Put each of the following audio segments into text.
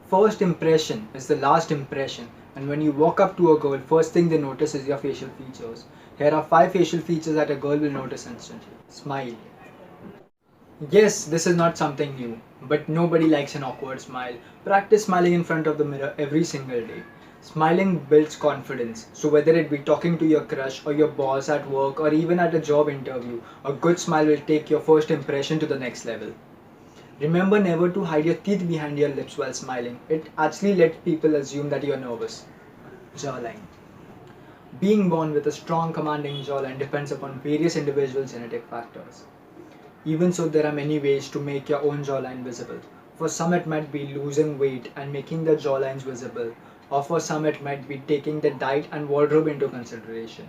First impression is the last impression, and when you walk up to a girl, first thing they notice is your facial features. Here are 5 facial features that a girl will notice instantly. Smile. Yes, this is not something new, but nobody likes an awkward smile. Practice smiling in front of the mirror every single day. Smiling builds confidence, so whether it be talking to your crush or your boss at work or even at a job interview, a good smile will take your first impression to the next level. Remember never to hide your teeth behind your lips while smiling. It actually lets people assume that you are nervous. Jawline. Being born with a strong commanding jawline depends upon various individual genetic factors. Even so, there are many ways to make your own jawline visible. For some it might be losing weight and making the jawlines visible, or for some it might be taking the diet and wardrobe into consideration.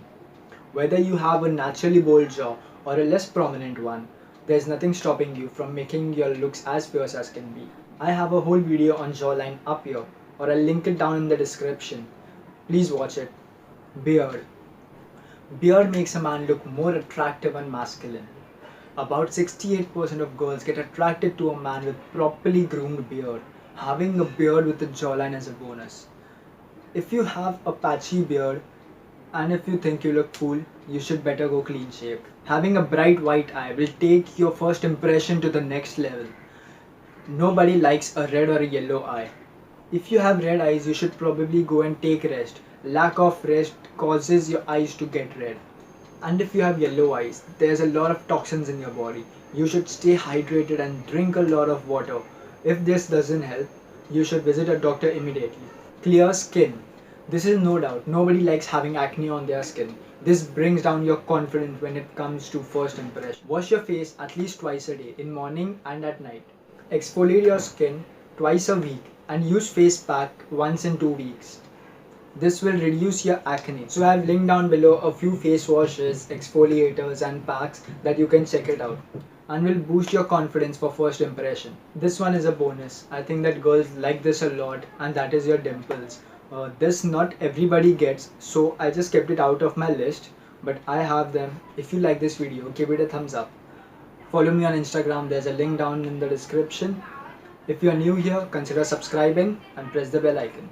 Whether you have a naturally bold jaw or a less prominent one, there's nothing stopping you from making your looks as fierce as can be. I have a whole video on jawline up here, or I'll link it down in the description. Please watch it. Beard. Beard makes a man look more attractive and masculine. About 68% of girls get attracted to a man with properly groomed beard. Having a beard with a jawline is a bonus. If you have a patchy beard and if you think you look cool, you should better go clean shaved. Having a bright white eye will take your first impression to the next level. Nobody likes a red or a yellow eye. If you have red eyes, you should probably go and take rest. Lack of rest causes your eyes to get red. And if you have yellow eyes, there's a lot of toxins in your body. You should stay hydrated and drink a lot of water. If this doesn't help, you should visit a doctor immediately. Clear skin. This is no doubt. Nobody likes having acne on their skin. This brings down your confidence when it comes to first impression. Wash your face at least twice a day, in morning and at night. Exfoliate your skin twice a week and use face pack once in 2 weeks. This will reduce your acne. So I have linked down below a few face washes, exfoliators and packs that you can check it out and will boost your confidence for first impression. This one is a bonus. I think that girls like this a lot, and that is your dimples. This not everybody gets, so I just kept it out of my list, but I have them. If you like this video, give it a thumbs up. Follow me on Instagram, there's a link down in the description. If you are new here, consider subscribing and press the bell icon.